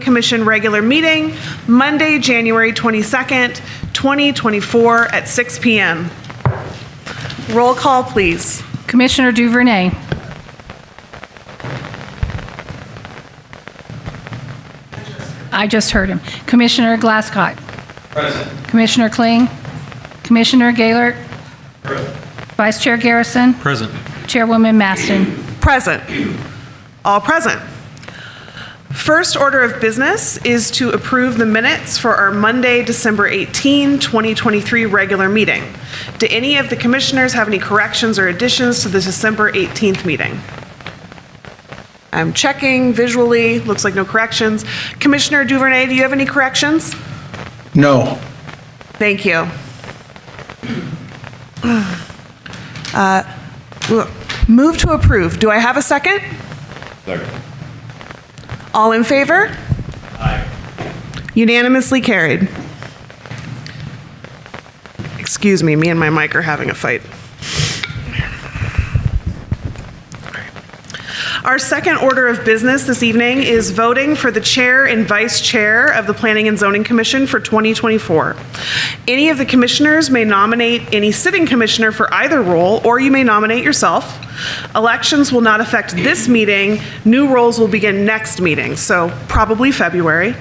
Commission regular meeting, Monday, January 22nd, 2024 at 6 p.m. Roll call, please. Commissioner Duvernay. I just heard him. Commissioner Glasscock. Present. Commissioner Kling. Commissioner Gaylord. Present. Vice Chair Garrison. Present. Chairwoman Maston. Present. All present. First order of business is to approve the minutes for our Monday, December 18, 2023 regular meeting. Do any of the commissioners have any corrections or additions to the December 18th meeting? I'm checking visually, looks like no corrections. Commissioner Duvernay, do you have any corrections? No. Thank you. Move to approve. Do I have a second? Second. All in favor? Aye. Unanimously carried. Excuse me, me and my mic are having a fight. Our second order of business this evening is voting for the chair and vice chair of the Planning and Zoning Commission for 2024. Any of the commissioners may nominate any sitting commissioner for either role, or you may nominate yourself. Elections will not affect this meeting. New roles will begin next meeting, so probably February.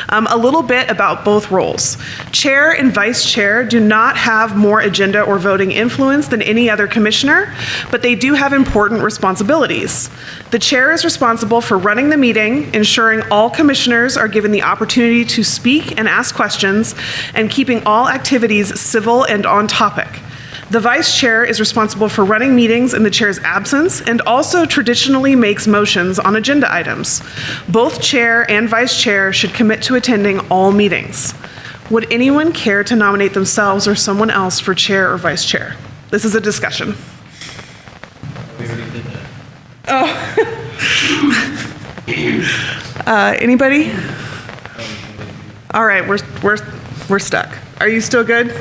A little bit about both roles. Chair and vice chair do not have more agenda or voting influence than any other commissioner, but they do have important responsibilities. The chair is responsible for running the meeting, ensuring all commissioners are given the opportunity to speak and ask questions, and keeping all activities civil and on topic. The vice chair is responsible for running meetings in the chair's absence and also traditionally makes motions on agenda items. Both chair and vice chair should commit to attending all meetings. Would anyone care to nominate themselves or someone else for chair or vice chair? This is a discussion. We already did that. Oh. Anybody? All right, we're stuck. Are you still good?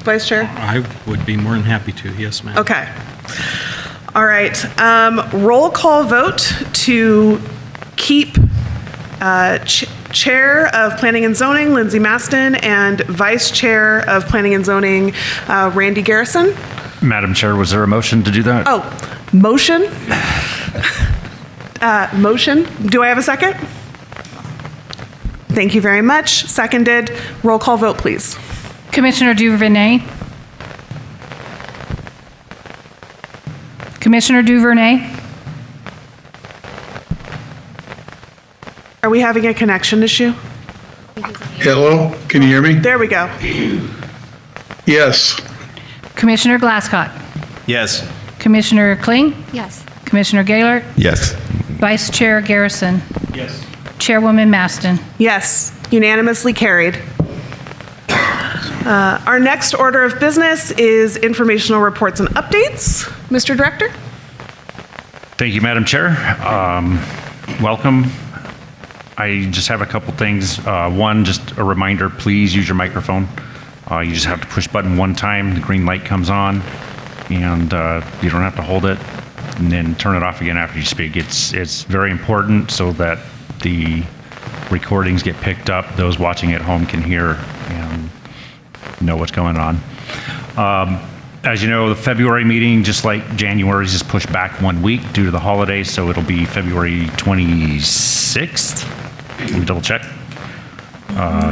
Vice Chair? I would be more than happy to, yes, ma'am. Okay. All right. Roll call vote to keep Chair of Planning and Zoning, Lindsay Maston, and Vice Chair of Planning and Zoning, Randy Garrison. Madam Chair, was there a motion to do that? Oh, motion? Motion. Do I have a second? Thank you very much. Seconded. Roll call vote, please. Commissioner Duvernay. Commissioner Duvernay. Are we having a connection issue? Hello? Can you hear me? There we go. Yes. Commissioner Glasscock. Yes. Commissioner Kling. Yes. Commissioner Gaylord. Yes. Vice Chair Garrison. Yes. Chairwoman Maston. Yes, unanimously carried. Our next order of business is informational reports and updates. Mr. Director? Thank you, Madam Chair. Welcome. I just have a couple things. One, just a reminder, please use your microphone. You just have to push button one time, the green light comes on, and you don't have to hold it, and then turn it off again after you speak. It's very important so that the recordings get picked up, those watching at home can hear and know what's going on. As you know, the February meeting, just like January, is just pushed back 1 week due to the holidays, so it'll be February 26th. Let me double check.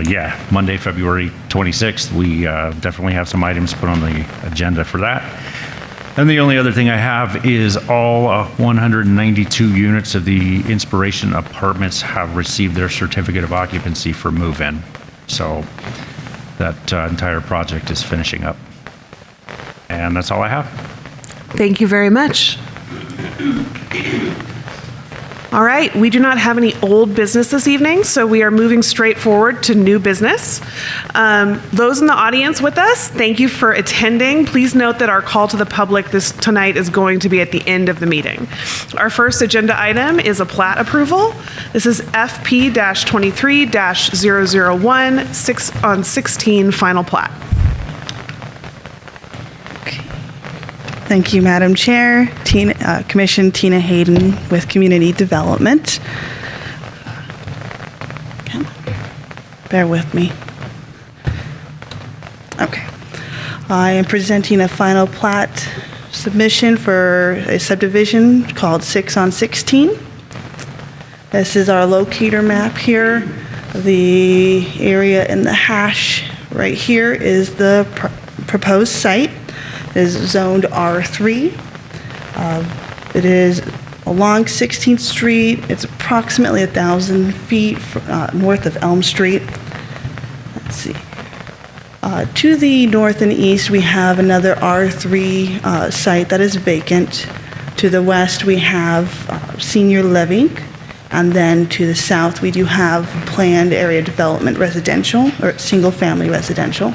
Yeah, Monday, February 26th. We definitely have some items put on the agenda for that. And the only other thing I have is all 192 units of the Inspiration Apartments have received their certificate of occupancy for move-in. So that entire project is finishing up. And that's all I have. Thank you very much. All right, we do not have any old business this evening, so we are moving straight forward to new business. Those in the audience with us, thank you for attending. Please note that our call to the public tonight is going to be at the end of the meeting. Our first agenda item is a plat approval. This is FP-23-001 on 16 final plat. Thank you, Madam Chair. Commission Tina Hayden with Community Development. Bear with me. Okay. I am presenting a final plat submission for a subdivision called 6 on 16. This is our locator map here. The area in the hash right here is the proposed site. It is zoned R3. It is along 16th Street. It's approximately 1,000 feet north of Elm Street. Let's see. To the north and east, we have another R3 site that is vacant. To the west, we have senior living. And then to the south, we do have planned area development residential or single-family residential.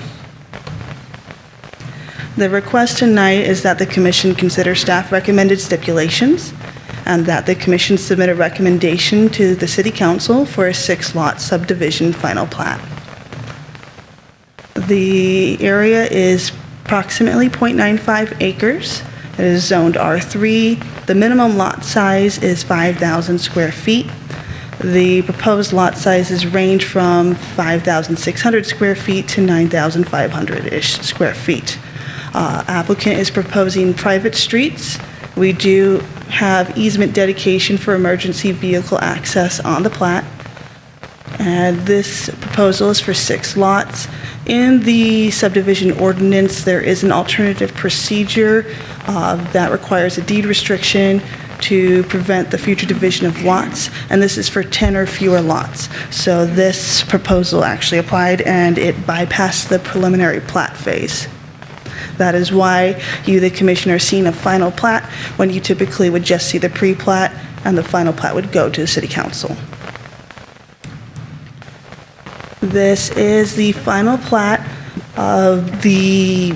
The request tonight is that the commission consider staff recommended stipulations and that the commission submit a recommendation to the city council for a 6-lot subdivision final plat. The area is approximately 0.95 acres. It is zoned R3. The minimum lot size is 5,000 square feet. The proposed lot sizes range from 5,600 square feet to 9,500-ish square feet. Applicant is proposing private streets. We do have easement dedication for emergency vehicle access on the plat. And this proposal is for 6 lots. In the subdivision ordinance, there is an alternative procedure that requires a deed restriction to prevent the future division of lots, and this is for 10 or fewer lots. So this proposal actually applied, and it bypassed the preliminary plat phase. That is why you, the commissioner, are seeing a final plat when you typically would just see the pre-plat, and the final plat would go to the city council. This is the final plat. The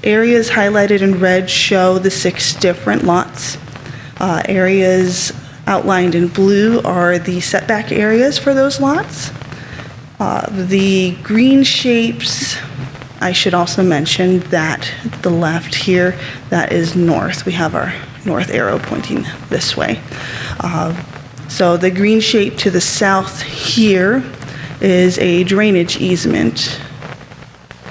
areas highlighted in red show the 6 different lots. Areas outlined in blue are the setback areas for those lots. The green shapes, I should also mention that the left here, that is north. We have our north arrow pointing this way. So the green shape to the south here is a drainage easement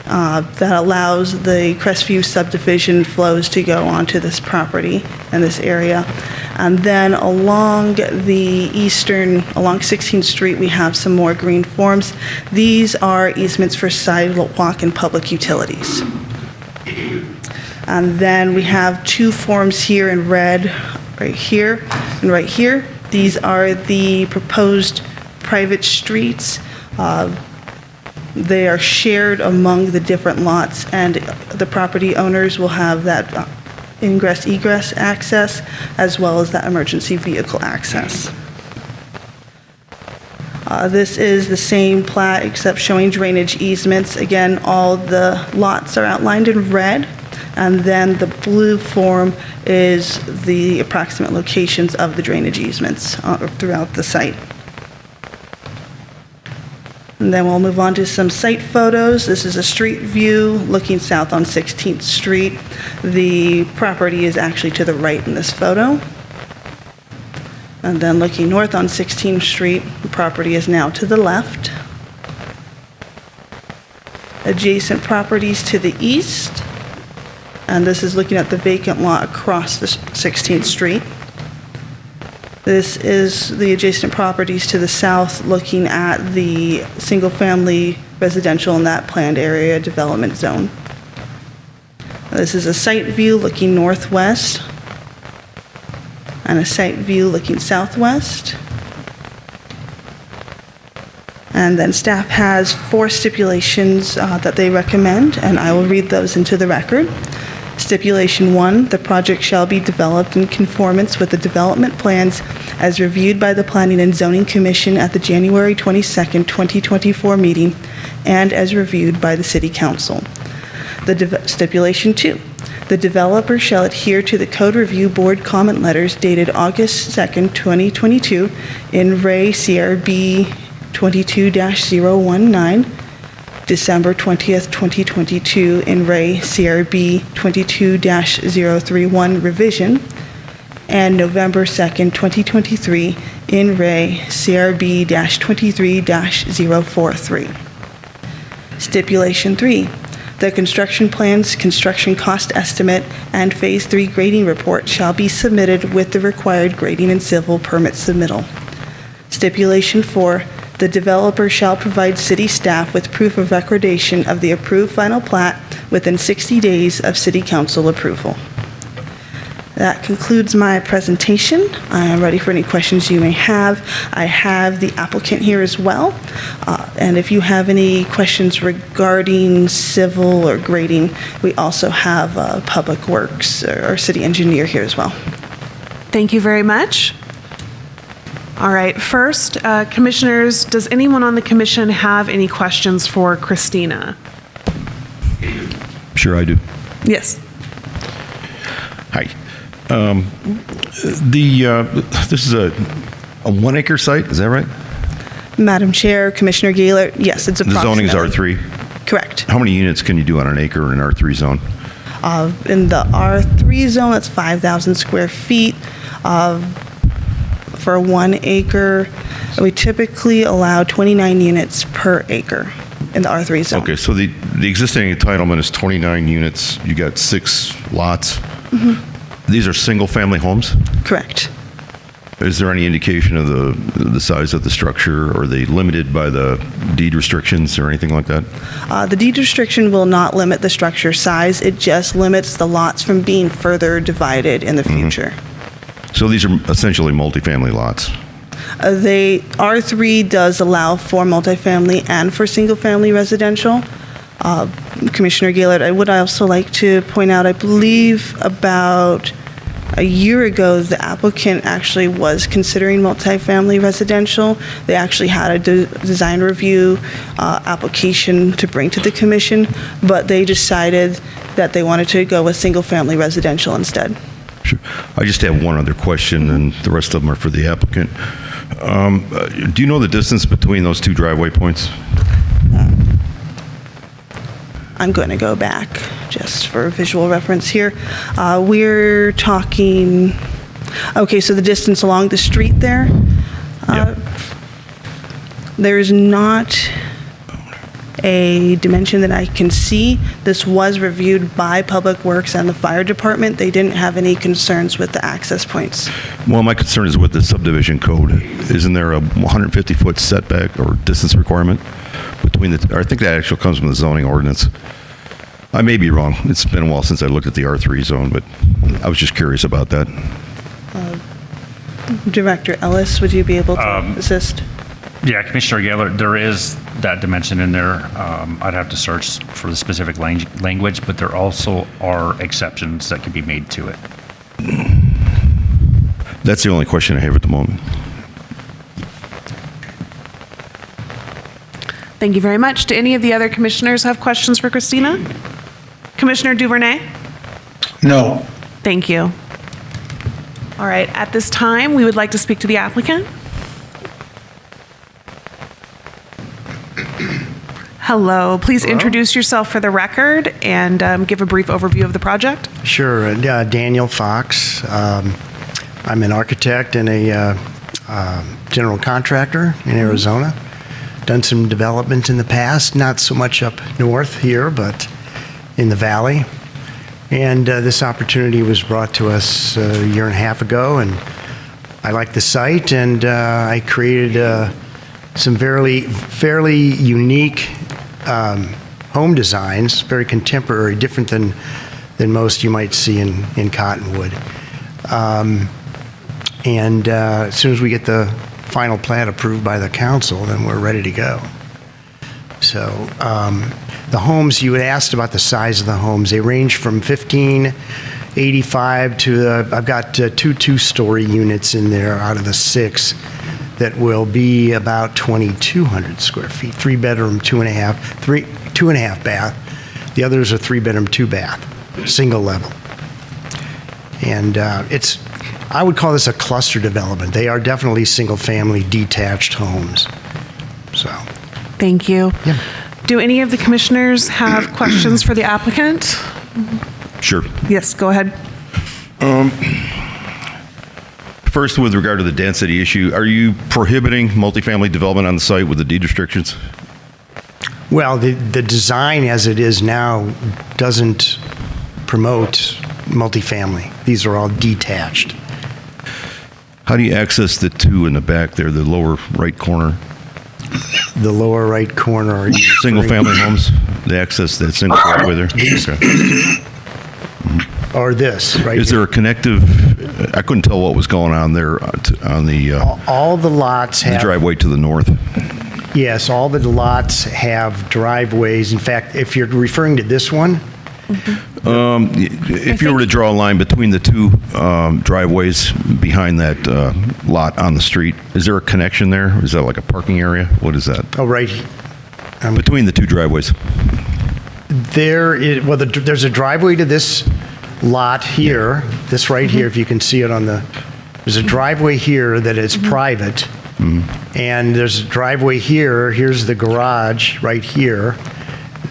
that allows the Crestview subdivision flows to go onto this property and this area. And then along the along 16th Street, we have some more green forms. These are easements for sidewalk and public utilities. And then we have 2 forms here in red, right here and right here. These are the proposed private streets. They are shared among the different lots, and the property owners will have that ingress-egress access as well as that emergency vehicle access. This is the same plat except showing drainage easements. Again, all the lots are outlined in red, and then the blue form is the approximate locations of the drainage easements throughout the site. And then we'll move on to some site photos. This is a street view looking south on 16th Street. The property is actually to the right in this photo. And then looking north on 16th Street, the property is now to the left. Adjacent properties to the east. And this is looking at the vacant lot across the 16th Street. This is the adjacent properties to the south, looking at the single-family residential in that planned area development zone. This is a site view looking northwest and a site view looking southwest. And then staff has 4 stipulations that they recommend, and I will read those into the record. Stipulation 1, the project shall be developed in conformance with the development plans as reviewed by the Planning and Zoning Commission at the January 22nd, 2024 meeting and as reviewed by the City Council. Stipulation 2, the developer shall adhere to the Code Review Board comment letters dated August 2nd, 2022 in Ray CRB 22-019, December 20th, 2022 in Ray CRB 22-031 revision, and November 2nd, 2023, in Re CRB-23-043. Stipulation 3, the construction plans, construction cost estimate, and Phase 3 grading report shall be submitted with the required grading and civil permit submittal. Stipulation 4, the developer shall provide city staff with proof of recordation of the approved final plat within 60 days of city council approval. That concludes my presentation. I am ready for any questions you may have. I have the applicant here as well. And if you have any questions regarding civil or grading, we also have Public Works or city engineer here as well. Thank you very much. All right, first, commissioners, does anyone on the commission have any questions for Christina? Sure, I do. Yes. Hi. This is a 1 acre site, is that right? Madam Chair, Commissioner Gaylor, yes, it's The zoning approximately. is R3. Correct. How many units can you do on an acre in an R3 zone? In the R3 zone, it's 5,000 square feet. For 1 acre, we typically allow 29 units per acre in the R3 zone. Okay, so the existing entitlement is 29 units. You got 6 lots. Mm-hmm. These are single-family homes? Correct. Is there any indication of the size of the structure? Are they limited by the deed restrictions or anything like that? The deed restriction will not limit the structure size. It just limits the lots from being further divided in the future. So these are essentially multifamily lots? R3 does allow for multifamily and for single-family residential. Commissioner Gaylord, I would also like to point out, I believe about a year ago, the applicant actually was considering multifamily residential. They actually had a design review application to bring to the commission, but they decided that they wanted to go with single-family residential instead. Sure. I just have one other question, and the rest of them are for the applicant. Do you know the distance between those 2 driveway points? I'm going to go back just for visual reference here. We're talking, okay, so the distance along the street there, there's not a dimension that I can see. This was reviewed by Public Works and the Fire Department. They didn't have any concerns with the access points. Well, my concern is with the subdivision code. Isn't there a 150-foot setback or distance requirement between I think that actually comes from the zoning ordinance. I may be wrong. It's been a while since I looked at the R3 zone, but I was just curious about that. Director Ellis, would you be able to assist? Yeah, Commissioner Gaylor, there is that dimension in there. I'd have to search for the specific language, but there also are exceptions that could be made to it. That's the only question I have at the moment. Thank you very much. Do any of the other commissioners have questions for Christina? Commissioner Duvernay? No. Thank you. All right, at this time, we would like to speak to the applicant. Hello, please introduce yourself for the record and give a brief overview of the project. Sure. Daniel Fox. I'm an architect and a general contractor in Arizona. Done some development in the past, not so much up north here, but in the valley. And this opportunity was brought to us a year and a half ago, and I like the site, and I created some fairly unique home designs, very contemporary, different than most you might see in Cottonwood. And as soon as we get the final plat approved by the council, then we're ready to go. So the homes, you had asked about the size of the homes. They range from 1585 to, I've got 2 two-story units in there out of the 6 that will be about 2,200 square feet. 3-bedroom, 2.5 bath. The others are 3-bedroom, 2-bath, single level. And I would call this a cluster development. They are definitely single-family detached homes. So. Thank you. Yeah. Do any of the commissioners have questions for the applicant? Sure. Yes, go ahead. First, with regard to the density issue, are you prohibiting multifamily development on the site with the deed restrictions? Well, the design as it is now doesn't promote multifamily. These are all detached. How do you access the two in the back there, the lower right corner? The lower right corner. Are you Single-family homes, they access that single driveway there? Okay. Or this, right? Is there a connective, I couldn't tell what was going on there on the All the lots the have. driveway to the north. Yes, all the lots have driveways. In fact, if you're referring to this one, If you were to draw a line between the two driveways behind that lot on the street, is there a connection there? Is that like a parking area? What is that? oh, right, Between the two driveways? there's a driveway to this lot here, this right here, if you can see it on the, there's a driveway here that is private, and there's a driveway here, here's the garage right here,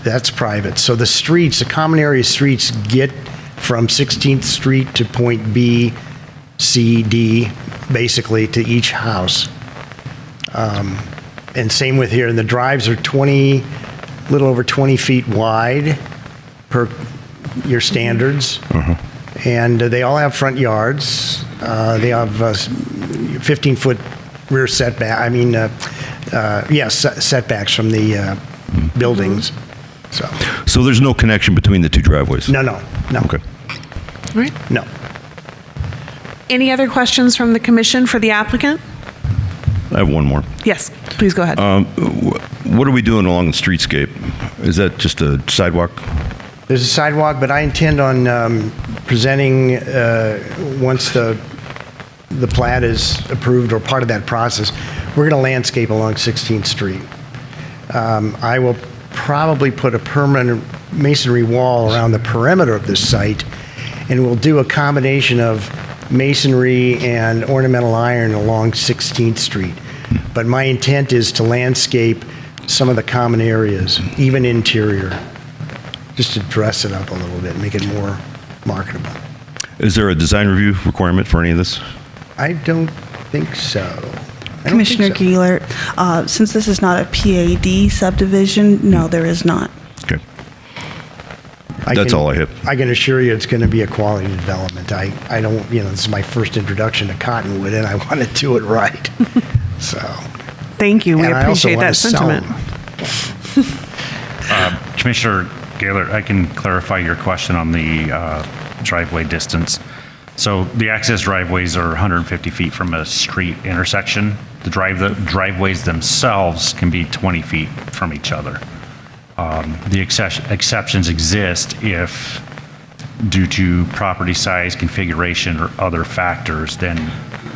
that's private. So the streets, the common area streets get from 16th Street to point B, C, D, basically to each house. And same with here, and the drives are little over 20 feet wide per your standards. And they all have front yards. They have 15-foot rear setback, setbacks from the buildings. So there's no connection between the two driveways? No. Okay. All right. No. Any other questions from the commission for the applicant? I have one more. Yes, please go ahead. What are we doing along the streetscape? Is that just a sidewalk? There's a sidewalk, but I intend on presenting, once the plat is approved or part of that process, we're going to landscape along 16th Street. I will probably put a permanent masonry wall around the perimeter of this site, and we'll do a combination of masonry and ornamental iron along 16th Street. But my intent is to landscape some of the common areas, even interior, just to dress it up a little bit, make it more marketable. Is there a design review requirement for any of this? I don't think so. Commissioner Geeler, since this is not a PAD subdivision, no, there is not. Okay. That's all I have. I can assure you it's going to be a quality development. I don't, this is my first introduction to Cottonwood, and I want to do it right. So. Thank you. We And I also appreciate want that to sell sentiment. them. Commissioner Gaylor, I can clarify your question on the driveway distance. So the access driveways are 150 feet from a street intersection. The driveways themselves can be 20 feet from each other. The exceptions exist if, due to property size, configuration, or other factors, then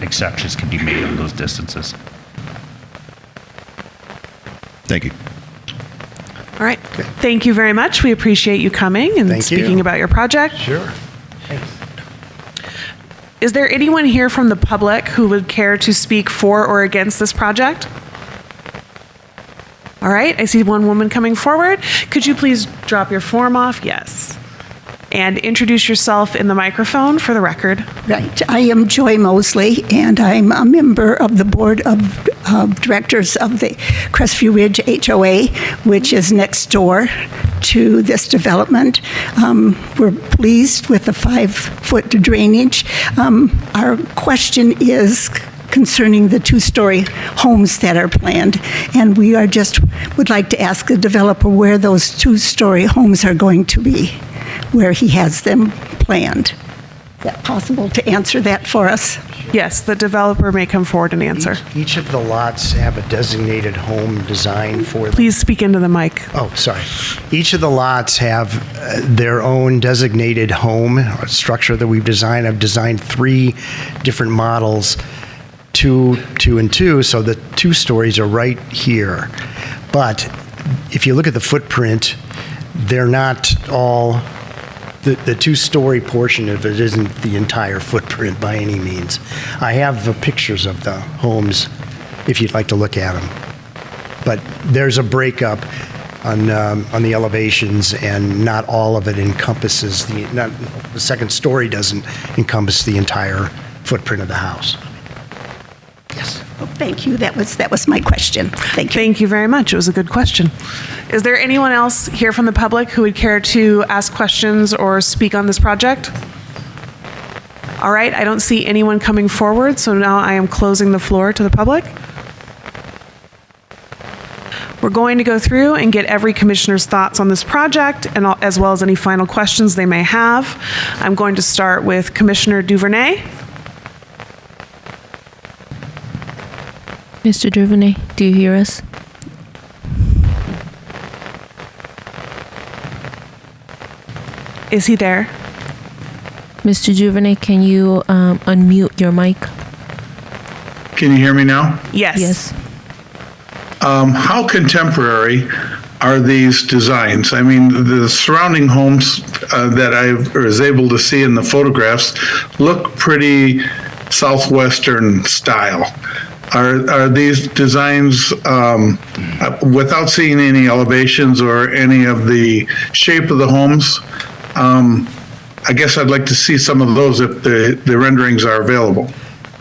exceptions can be made on those distances. Thank you. All right. Thank you very much. We appreciate you coming and Thank you. speaking about your project. Sure. Is there anyone here from the public who would care to speak for or against this project? All right, I see one woman coming forward. Could you please drop your form off? Yes. And introduce yourself in the microphone for the record. Right. I am Joy Mosley, and I'm a member of the Board of Directors of the Crestview Ridge HOA, which is next door to this development. We're pleased with the 5-foot drainage. Our question is concerning the 2-story homes that are planned, and we would like to ask the developer where those 2-story homes are going to be, where he has them planned. Is that possible to answer that for us? Yes, the developer may come forward and answer. Each of the lots have a designated home design for them. Please speak into the mic. Oh, sorry. Each of the lots have their own designated home structure that we've designed. I've designed 3 different models, 2, 2, and 2, so the 2 stories are right here. But if you look at the footprint, they're not all, the 2-story portion of it isn't the entire footprint by any means. I have the pictures of the homes if you'd like to look at them. But there's a breakup on the elevations, and not all of it encompasses the second story doesn't encompass the entire footprint of the house. Thank you. That was my question. Thank you. Thank you very much. It was a good question. Is there anyone else here from the public who would care to ask questions or speak on this project? All right, I don't see anyone coming forward, so now I am closing the floor to the public. We're going to go through and get every commissioner's thoughts on this project, and as well as any final questions they may have. I'm going to start with Commissioner Duvernay. Mr. Duvernay, do you hear us? Is he there? Mr. Duvernay, can you unmute your mic? Can you hear me now? Yes. Yes. How contemporary are these designs? I mean, the surrounding homes that I was able to see in the photographs look pretty Southwestern style. Are these designs, without seeing any elevations or any of the shape of the homes, I guess I'd like to see some of those if the renderings are available.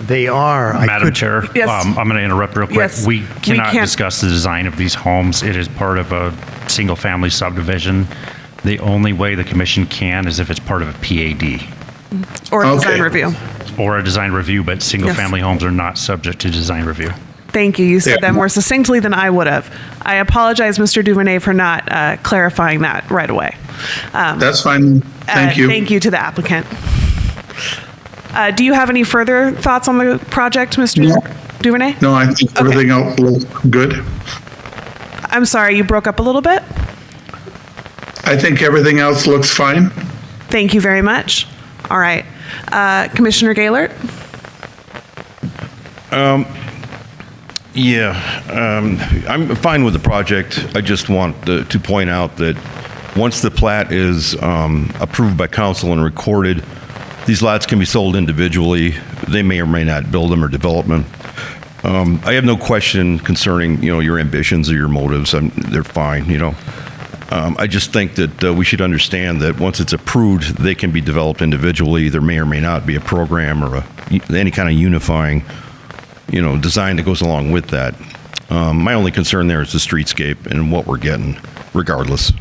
They are. Madam Chair, Yes. I'm going to interrupt real quick. Yes. We cannot can't- discuss the design of these homes. It is part of a single-family subdivision. The only way the commission can is if it's part of a PAD Or a design Okay. review. or a design review, but single-family homes are not subject to design review. Thank you. You said Yeah. that more succinctly than I would have. I apologize, Mr. Duvernay, for not clarifying that right away. That's fine. Thank you. Thank you to the applicant. Do you have any further thoughts on the project, Mr. No. Duvernay? No, I think everything else looks good. I'm sorry, you broke up a little bit. I think everything else looks fine. Thank you very much. All right. Commissioner Gaylord? I'm fine with the project. I just want to point out that once the plat is approved by council and recorded, these lots can be sold individually. They may or may not build them or develop them. I have no question concerning, your ambitions or your motives. They're fine, I just think that we should understand that once it's approved, they can be developed individually. There may or may not be a program or any kind of unifying, design that goes along with that. My only concern there is the streetscape and what we're getting, regardless.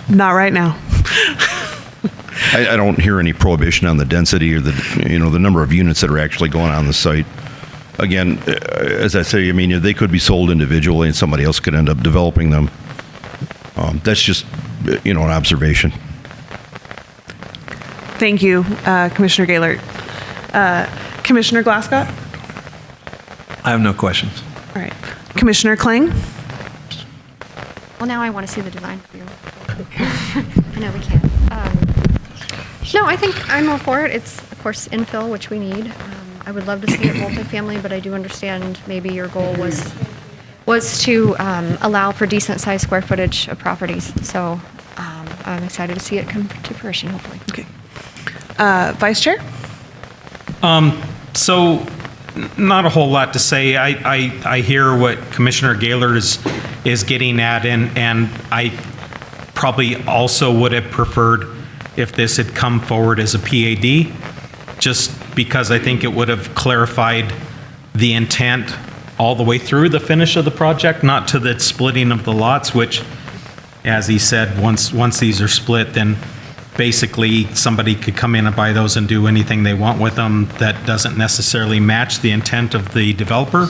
Not right now. I don't hear any prohibition on the density or the number of units that are actually going on the site. Again, as I say, they could be sold individually and somebody else could end up developing them. That's just, an observation. Thank you, Commissioner Gaylord. Commissioner Glasscott? I have no questions. All right. Commissioner Kling? Well, now I want to see the design view. No, we can't. No, I think I'm all for it. It's, of course, infill, which we need. I would love to see it multifamily, but I do understand maybe your goal was to allow for decent-sized square footage of properties. So I'm excited to see it come to fruition, hopefully. Okay. Vice Chair? So, not a whole lot to say. I hear what Commissioner Gaylord is getting at, and I probably also would have preferred if this had come forward as a PAD, just because I think it would have clarified the intent all the way through the finish of the project, not to the splitting of the lots, which, as he said, once these are split, then basically somebody could come in and buy those and do anything they want with them that doesn't necessarily match the intent of the developer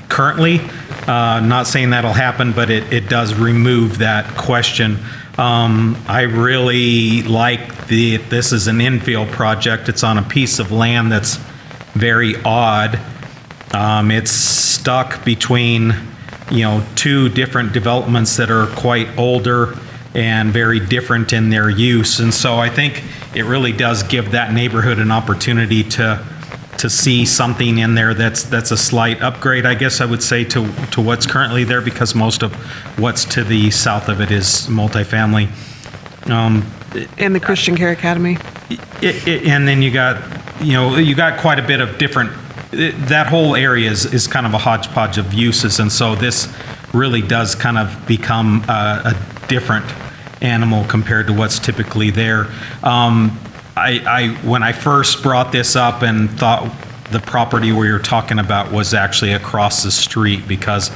currently. Not saying that'll happen, but it does remove that question. I really like this is an infill project. It's on a piece of land that's very odd. It's stuck between, two different developments that are quite older and very different in their use. And so I think it really does give that neighborhood an opportunity to see something in there that's a slight upgrade, I guess I would say, to what's currently there, because most of what's to the south of it is multifamily. And the Christian Care Academy. And then you got quite a bit of different, that whole area is kind of a hodgepodge of uses, and so this really does kind of become a different animal compared to what's typically there. When I first brought this up and thought the property where you're talking about was actually across the street, because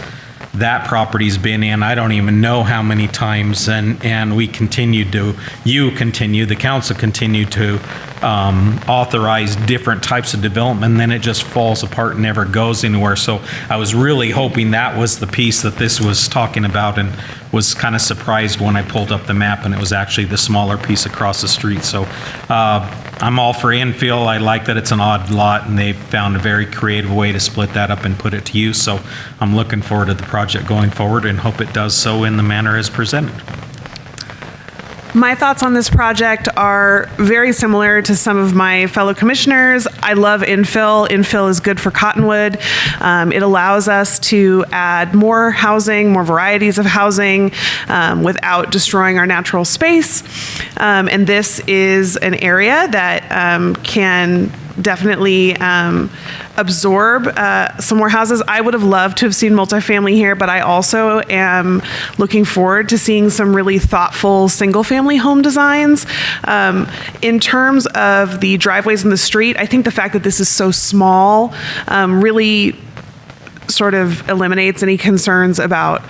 that property's been in, I don't even know how many times, and we continued to, the council continued to authorize different types of development, and then it just falls apart and never goes anywhere. So I was really hoping that was the piece that this was talking about, and was kind of surprised when I pulled up the map and it was actually the smaller piece across the street. So I'm all for infill. I like that it's an odd lot, and they've found a very creative way to split that up and put it to use. So I'm looking forward to the project going forward and hope it does so in the manner as presented. My thoughts on this project are very similar to some of my fellow commissioners. I love infill. Infill is good for Cottonwood. It allows us to add more housing, more varieties of housing, without destroying our natural space. And this is an area that can definitely absorb some more houses. I would have loved to have seen multifamily here, but I also am looking forward to seeing some really thoughtful single-family home designs. In terms of the driveways in the street, I think the fact that this is so small really sort of eliminates any concerns about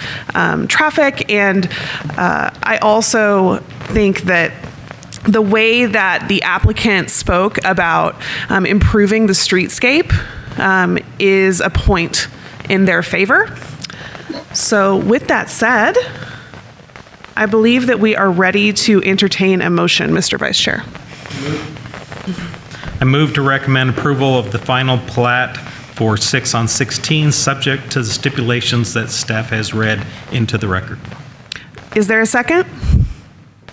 traffic. And I also think that the way that the applicant spoke about improving the streetscape is a point in their favor. So with that said, I believe that we are ready to entertain a motion, Mr. Vice Chair. I move to recommend approval of the final plat for 6/16, subject to the stipulations that staff has read into the record. Is there a second?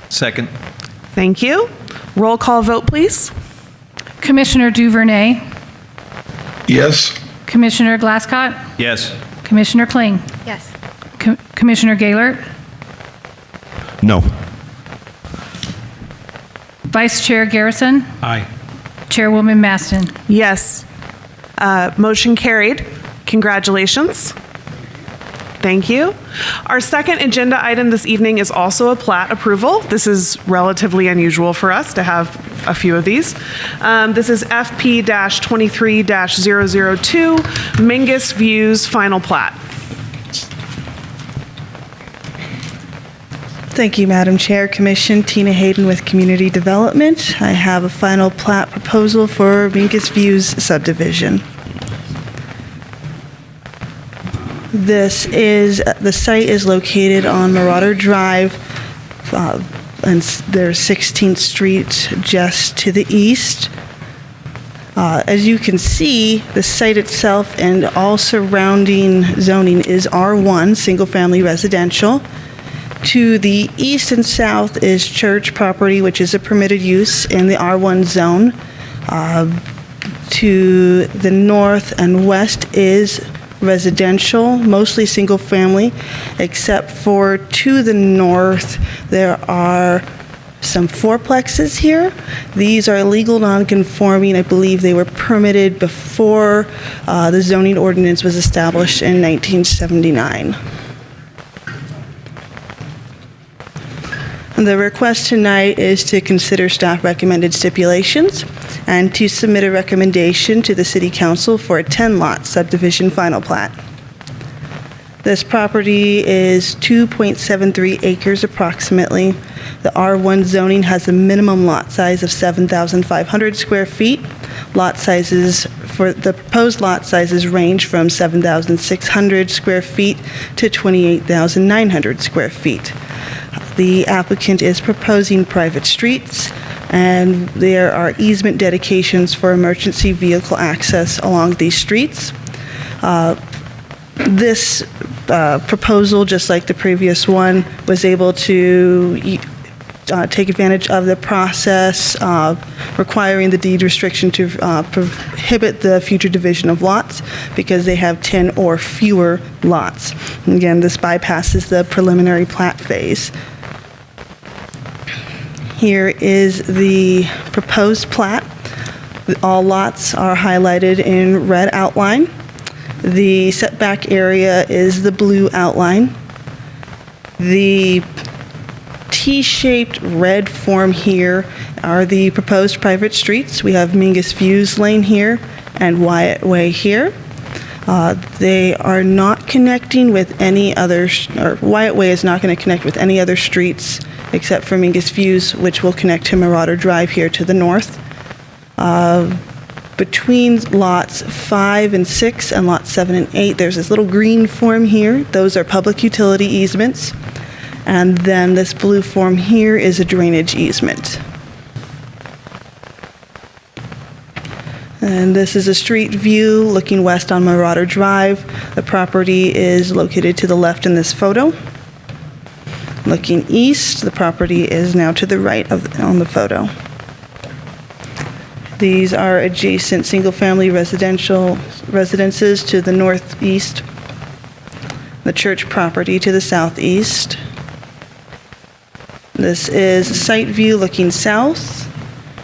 Second. Thank you. Roll call vote, please. Commissioner Duvernay, Yes? Commissioner Glasscott, Yes. Commissioner Kling, Yes. Commissioner Gaylor, No. Vice Chair Garrison, Aye. Chairwoman Maston. Yes. Motion carried. Congratulations. Thank you. Our second agenda item this evening is also a plat approval. This is relatively unusual for us to have a few of these. This is FP-23-002, Mingus Views Final Plat. Thank you, Madam Chair. Commission, Tina Hayden with Community Development. I have a final plat proposal for Mingus Views subdivision. The site is located on Marauder Drive, and there's 16th Street just to the east. As you can see, the site itself and all surrounding zoning is R1, single-family residential. To the east and south is church property, which is a permitted use in the R1 zone. To the north and west is residential, mostly single family, except for to the north, there are some fourplexes here. These are illegal non-conforming. I believe they were permitted before the zoning ordinance was established in 1979. And the request tonight is to consider staff recommended stipulations and to submit a recommendation to the City Council for a 10-lot subdivision final plat. This property is 2.73 acres approximately. The R1 zoning has a minimum lot size of 7,500 square feet. Lot sizes for the proposed lot sizes range from 7,600 square feet to 28,900 square feet. The applicant is proposing private streets, and there are easement dedications for emergency vehicle access along these streets. This proposal, just like the previous one, was able to take advantage of the process requiring the deed restriction to prohibit the future division of lots because they have 10 or fewer lots. And again, this bypasses the preliminary plat phase. Here is the proposed plat. All lots are highlighted in red outline. The setback area is the blue outline. The T-shaped red form here are the proposed private streets. We have Mingus Views Lane here and Wyatt Way here. They are not connecting with any other, or Wyatt Way is not going to connect with any other streets except for Mingus Views, which will connect to Marauder Drive here to the north. Between lots 5 and 6 and lots 7 and 8, there's this little green form here. Those are public utility easements. And then this blue form here is a drainage easement. And this is a street view looking west on Marauder Drive. The property is located to the left in this photo. Looking east, the property is now to the right on the photo. These are adjacent single-family residences to the northeast, the church property to the southeast. This is a site view looking south.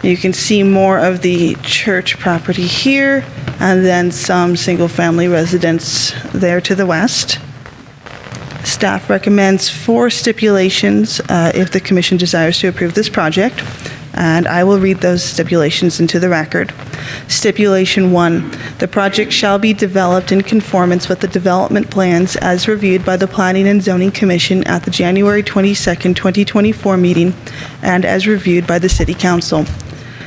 You can see more of the church property here, and then some single-family residence there to the west. Staff recommends 4 stipulations if the commission desires to approve this project, and I will read those stipulations into the record. Stipulation 1, the project shall be developed in conformance with the development plans as reviewed by the Planning and Zoning Commission at the January 22nd, 2024 meeting and as reviewed by the City Council.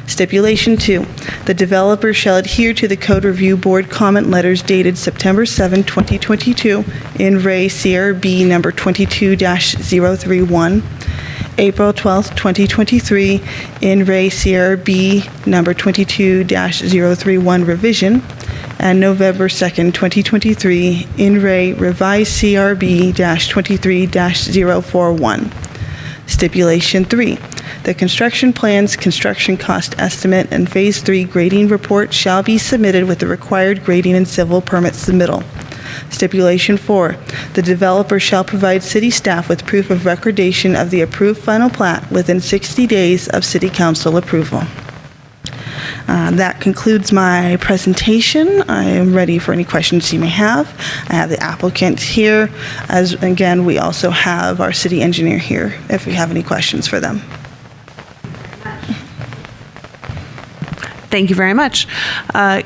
Stipulation 2, the developer shall adhere to the Code Review Board comment letters dated September 7, 2022 in Ray CRB number 22-031, April 12, 2023 in Ray CRB number 22-031 revision, and November 2nd, 2023 in Ray revised CRB-23-041. Stipulation 3, the construction plans, construction cost estimate, and Phase 3 grading report shall be submitted with the required grading and civil permit submittal. Stipulation 4, the developer shall provide city staff with proof of recordation of the approved final plat within 60 days of City Council approval. That concludes my presentation. I am ready for any questions you may have. I have the applicant here. As again, we also have our city engineer here if we have any questions for them. Thank you very much.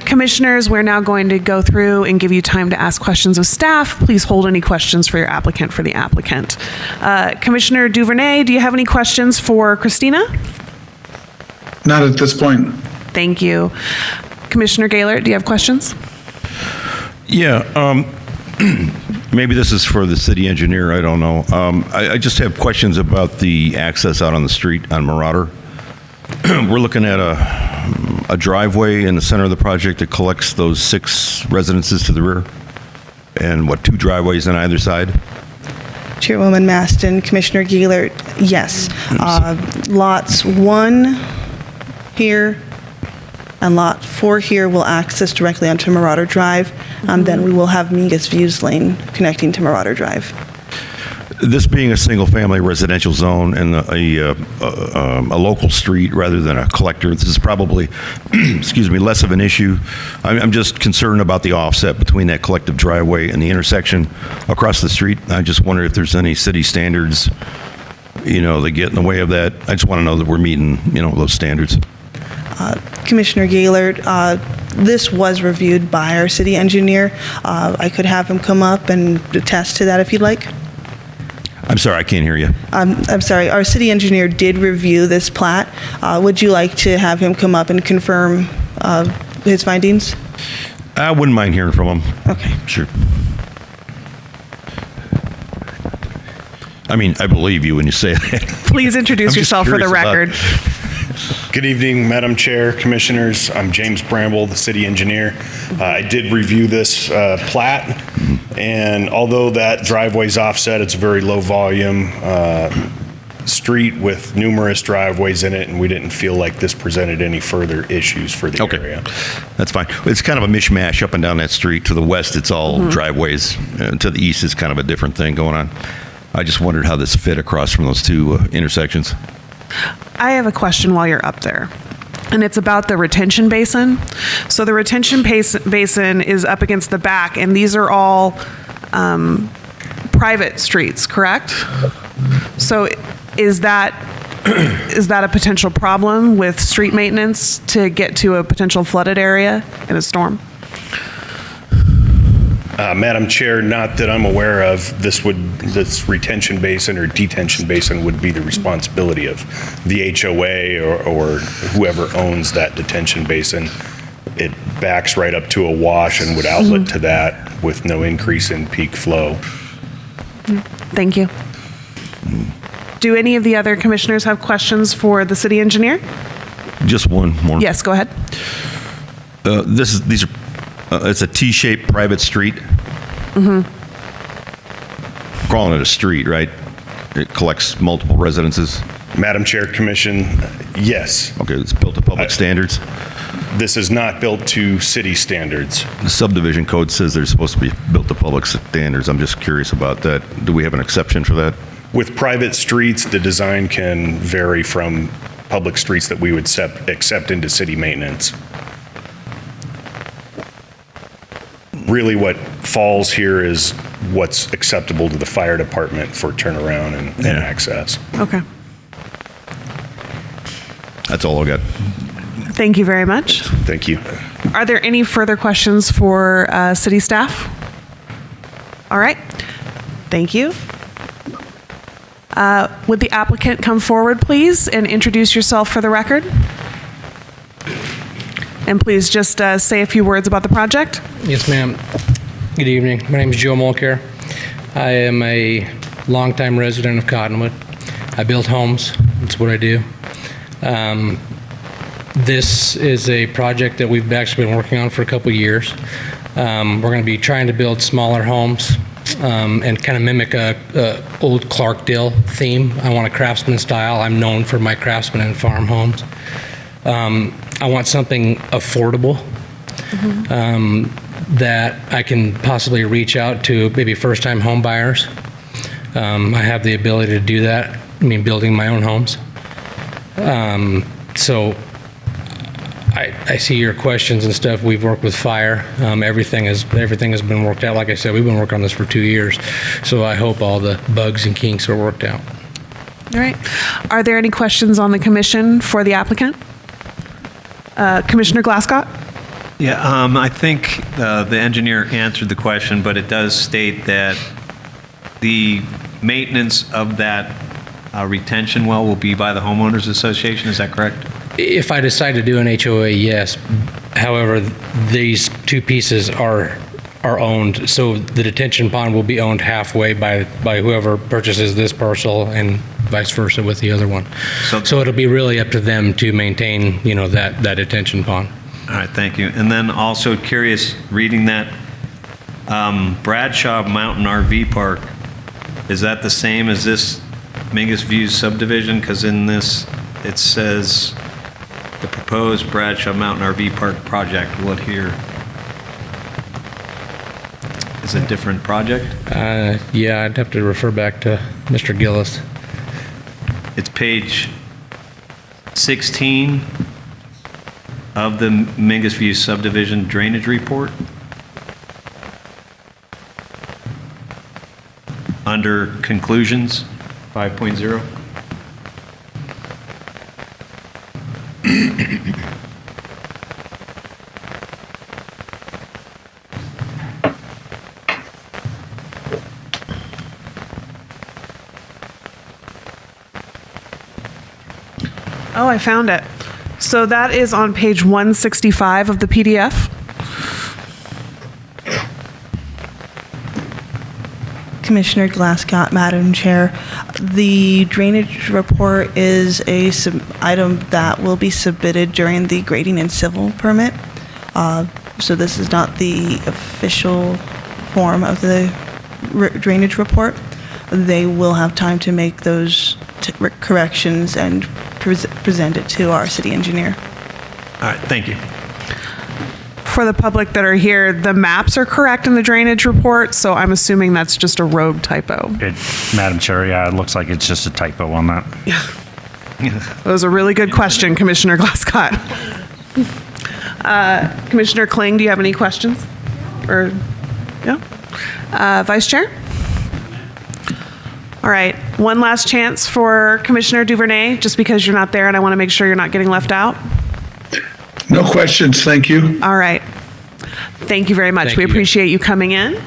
Commissioners, we're now going to go through and give you time to ask questions of staff. Please hold any questions for your applicant for the applicant. Commissioner Duvernay, do you have any questions for Christina? Not at this point. Thank you. Commissioner Gaylor, do you have questions? Yeah, maybe this is for the city engineer, I don't know. I just have questions about the access out on the street on Marauder. We're looking at a driveway in the center of the project that collects those 6 residences to the rear, and 2 driveways on either side? Chairwoman Maston, Commissioner Gaylor, yes. Lots 1 here and lot 4 here will access directly onto Marauder Drive, and then we will have Mingus Views Lane connecting to Marauder Drive. This being a single-family residential zone and a local street rather than a collector, this is probably, excuse me, less of an issue. I'm just concerned about the offset between that collective driveway and the intersection across the street. I just wonder if there's any city standards, that get in the way of that. I just want to know that we're meeting, those standards. Commissioner Gaylor, this was reviewed by our city engineer. I could have him come up and attest to that if you'd like. I'm sorry, I can't hear you. I'm sorry, our city engineer did review this plat. Would you like to have him come up and confirm his findings? I wouldn't mind hearing from him. Okay. Sure. I mean, I believe you when you say that. Please introduce yourself for the record. Good evening, Madam Chair, Commissioners. I'm James Bramble, the city engineer. I did review this plat, and although that driveway's offset, it's a very low volume street with numerous driveways in it, and we didn't feel like this presented any further issues for the area. That's fine. It's kind of a mishmash up and down that street. To the west, it's all driveways. To the east, it's kind of a different thing going on. I just wondered how this fit across from those 2 intersections. I have a question while you're up there, and it's about the retention basin. So the retention basin is up against the back, and these are all private streets, correct? So is that Is that a potential problem with street maintenance to get to a potential flooded area in a storm? Madam Chair, not that I'm aware of, this retention basin or detention basin would be the responsibility of the HOA or whoever owns that detention basin. It backs right up to a wash and would outlet to that with no increase in peak flow. Thank you. Do any of the other commissioners have questions for the city engineer? Just one more. Yes, go ahead. It's a T-shaped private street. We're calling it a street, right? It collects multiple residences. Madam Chair, Commission, yes. Okay, it's built to public standards. This is not built to city standards. The subdivision code says they're supposed to be built to public standards. I'm just curious about that. Do we have an exception for that? With private streets, the design can vary from public streets that we would accept into city maintenance. Really what falls here is what's acceptable to the fire department for turnaround and access. Okay. That's all I got. Thank you very much. Thank you. Are there any further questions for city staff? All right. Thank you. Would the applicant come forward, please, and introduce yourself for the record? And please just say a few words about the project. Yes, ma'am. Good evening. My name is Joe Mulcair. I am a longtime resident of Cottonwood. I build homes. That's what I do. This is a project that we've actually been working on for a couple of years. We're going to be trying to build smaller homes and kind of mimic a old Clarkdale theme. I want a craftsman style. I'm known for my craftsman and farm homes. I want something affordable that I can possibly reach out to maybe first-time home buyers. I have the ability to do that, building my own homes. So I see your questions and stuff. We've worked with fire. Everything has been worked out. Like I said, we've been working on this for 2 years. So I hope all the bugs and kinks are worked out. All right. Are there any questions on the commission for the applicant? Commissioner Glasscott? Yeah, I think the engineer answered the question, but it does state that the maintenance of that retention well will be by the homeowners association. Is that correct? If I decide to do an HOA, yes. However, these two pieces are owned, so the detention pond will be owned halfway by whoever purchases this parcel and vice versa with the other one. So it'll be really up to them to maintain, that detention pond. All right, thank you. And then also curious, reading that Bradshaw Mountain RV Park, is that the same as this Mingus Views subdivision? Because in this, it says the proposed Bradshaw Mountain RV Park project will adhere. Is it a different project? Yeah, I'd have to refer back to Mr. Gillis. It's page 16 of the Mingus Views subdivision drainage report. Under conclusions, 5.0. Oh, I found it. So that is on page 165 of the PDF. Commissioner Glasscott, Madam Chair. The drainage report is a item that will be submitted during the grading and civil permit. So this is not the official form of the drainage report. They will have time to make those corrections and present it to our city engineer. All right, thank you. For the public that are here, the maps are correct in the drainage report, so I'm assuming that's just a road typo. Madam Chair, yeah, it looks like it's just a typo on that. That was a really good question, Commissioner Glasscott. Commissioner Kling, do you have any questions? Or, yeah? Vice Chair? All right, one last chance for Commissioner Duvernay, just because you're not there and I want to make sure you're not getting left out. No questions, thank you. All right. Thank you very much. Thank We you. appreciate you coming in.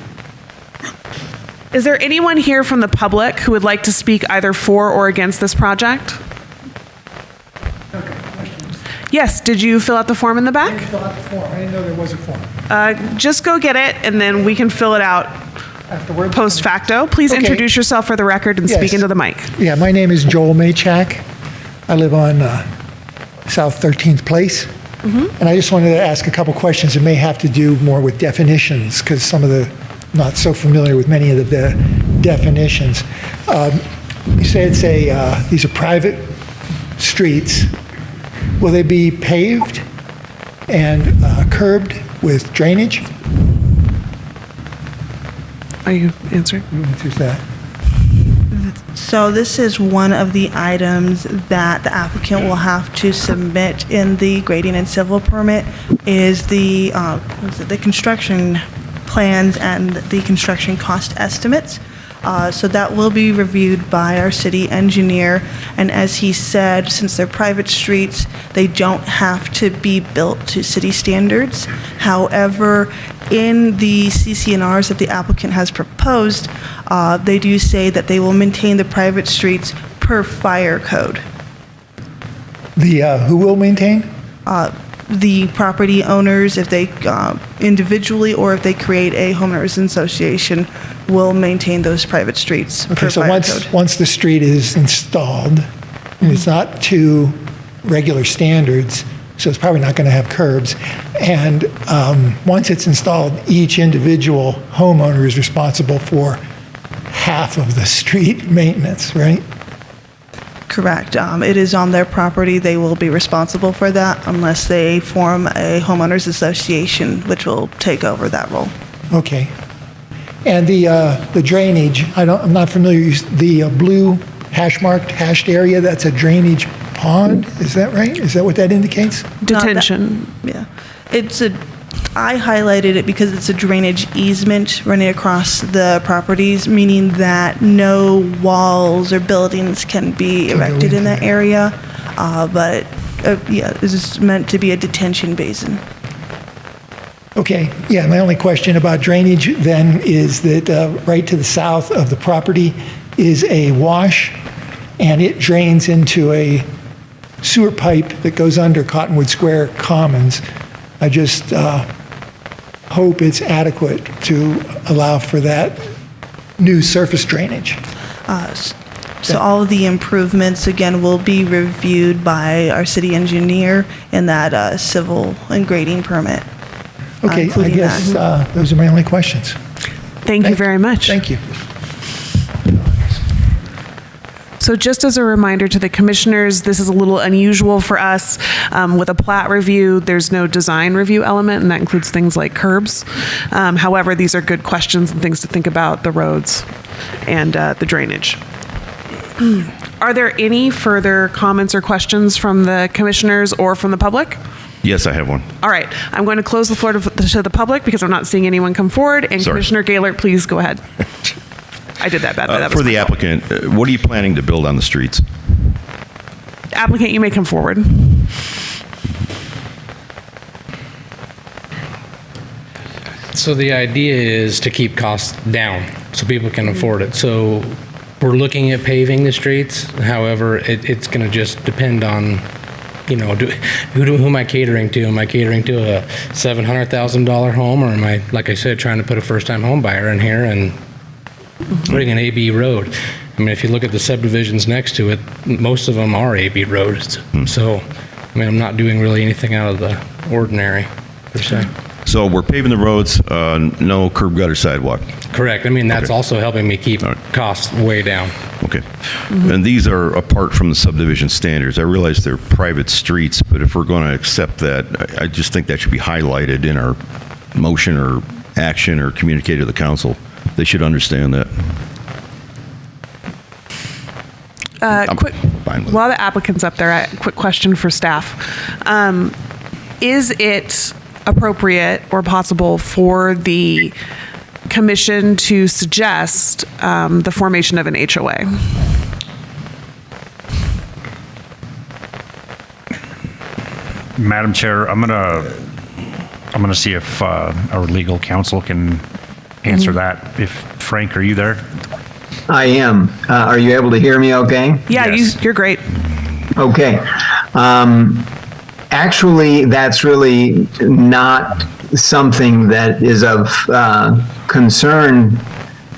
Is there anyone here from the public who would like to speak either for or against this project? Yes, did you fill out the form in the back? Fill out the form. I didn't know there was a form. Just go get it and then we can fill it out Afterwards? post facto. Please Okay. introduce yourself for the record and Yes. speak into the mic. Yeah, my name is Joel Maychak. I live on South 13th Place. And I just wanted to ask a couple questions that may have to do more with definitions, because some of the, not so familiar with many of the definitions. You say it's these are private streets. Will they be paved and curbed with drainage? Are you answering? Who's that? So this is one of the items that the applicant will have to submit in the grading and civil permit is the construction plans and the construction cost estimates. So that will be reviewed by our city engineer. And as he said, since they're private streets, they don't have to be built to city standards. However, in the CC&Rs that the applicant has proposed, they do say that they will maintain the private streets per fire code. The who will maintain? The property owners, if they individually or if they create a homeowners association, will maintain those private streets per Okay, so fire code. once the street is installed, and it's not to regular standards, so it's probably not going to have curbs. And once it's installed, each individual homeowner is responsible for half of the street maintenance, right? Correct. It is on their property. They will be responsible for that unless they form a homeowners association, which will take over that role. Okay. And the drainage, I'm not familiar. The blue hashed area, that's a drainage pond. Is that right? Is that what that indicates? Detention. Yeah. I highlighted it because it's a drainage easement running across the properties, meaning that no walls or buildings can be erected in that area. But this is meant to be a detention basin. Okay, yeah, my only question about drainage then is that right to the south of the property is a wash, and it drains into a sewer pipe that goes under Cottonwood Square Commons. I just hope it's adequate to allow for that new surface drainage. So all of the improvements, again, will be reviewed by our city engineer in that civil and grading permit. Okay, I including guess that. those are my only questions. Thank you very much. Thank you. So just as a reminder to the commissioners, this is a little unusual for us. With a plat review, there's no design review element, and that includes things like curbs. However, these are good questions and things to think about the roads and the drainage. Are there any further comments or questions from the commissioners or from the public? Yes, I have one. All right, I'm going to close the floor to the public because I'm not seeing anyone come forward. And Sorry. Commissioner Gaylor, please go ahead. I did that bad. But that was For the my fault. applicant, what are you planning to build on the streets? Applicant, you may come forward. So the idea is to keep costs down so people can afford it. So we're looking at paving the streets. However, it's going to just depend on, who am I catering to? Am I catering to a $700,000 home, or am I, like I said, trying to put a first-time home buyer in here and putting an AB road? I mean, if you look at the subdivisions next to it, most of them are AB roads. So, I mean, I'm not doing really anything out of the ordinary, per se. So we're paving the roads, no curb gutter sidewalk. Correct. I mean, that's also helping me keep costs way down. Okay. And these are apart from the subdivision standards. I realize they're private streets, but if we're going to accept that, I just think that should be highlighted in our motion or action or communicated to the council. They should understand that. Quick, fine with while the applicant's up there, a quick question for staff. Is it appropriate or possible for the commission to suggest the formation of an HOA? Madam Chair, I'm gonna see if our legal counsel can answer that. If Frank, are you there? I am. Are you able to hear me okay? Yeah, Yes. you're great. Okay. Actually, that's really not something that is of concern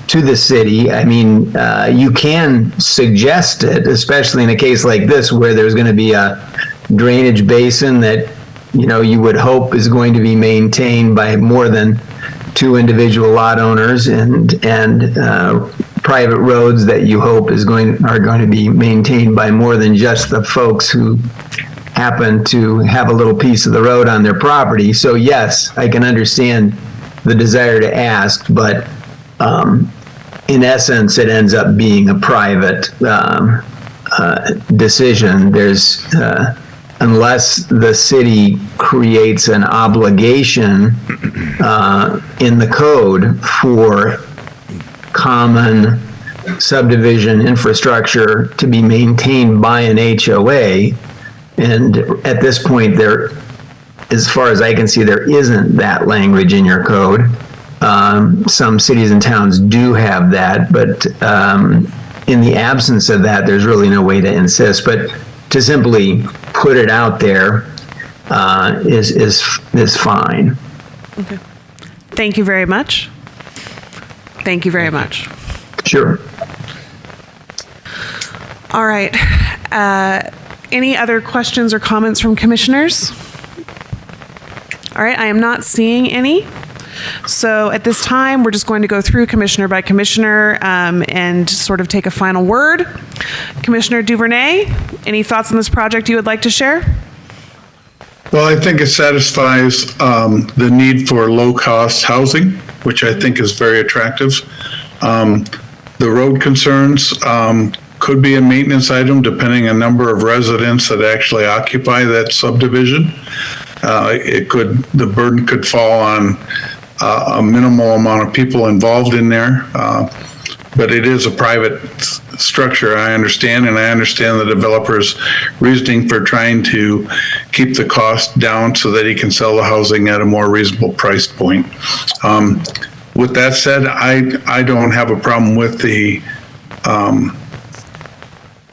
to the city. I mean, you can suggest it, especially in a case like this where there's going to be a drainage basin that, you know, you would hope is going to be maintained by more than two individual lot owners, and private roads that you hope are going to be maintained by more than just the folks who happen to have a little piece of the road on their property. So yes, I can understand the desire to ask, but in essence, it ends up being a private decision. There's unless the city creates an obligation in the code for common subdivision infrastructure to be maintained by an HOA. And at this point, as far as I can see, there isn't that language in your code. Some cities and towns do have that, but in the absence of that, there's really no way to insist. But to simply put it out there is fine. Okay. Thank you very much. Thank you very much. Sure. All right. Any other questions or comments from commissioners? All right, I am not seeing any. So at this time, we're just going to go through commissioner by commissioner and sort of take a final word. Commissioner Duvernay, any thoughts on this project you would like to share? Well, I think it satisfies the need for low-cost housing, which I think is very attractive. The road concerns could be a maintenance item depending on number of residents that actually occupy that subdivision. The burden could fall on a minimal amount of people involved in there. But it is a private structure, I understand, and I understand the developer's reasoning for trying to keep the cost down so that he can sell the housing at a more reasonable price point. With that said, I don't have a problem with the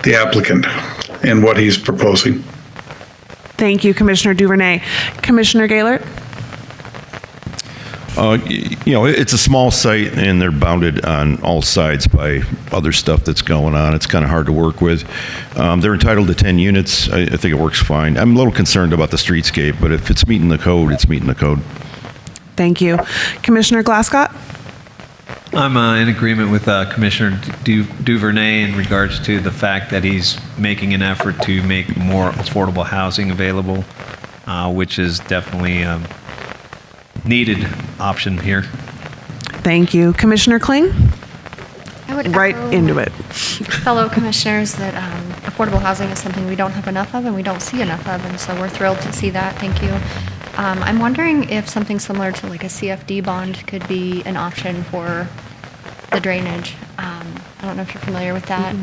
applicant and what he's proposing. Thank you, Commissioner Duvernay. Commissioner Gaylord? It's a small site and they're bounded on all sides by other stuff that's going on. It's kind of hard to work with. They're entitled to 10 units. I think it works fine. I'm a little concerned about the streetscape, but if it's meeting the code, it's meeting the code. Thank you. Commissioner Glasscott? I'm in agreement with Commissioner Duvernay in regards to the fact that he's making an effort to make more affordable housing available, which is definitely a needed option here. Thank you. Commissioner Kling? I would right echo into it. fellow commissioners that affordable housing is something we don't have enough of and we don't see enough of, and so we're thrilled to see that. Thank you. I'm wondering if something similar to like a CFD bond could be an option for the drainage. I don't know if you're familiar with that.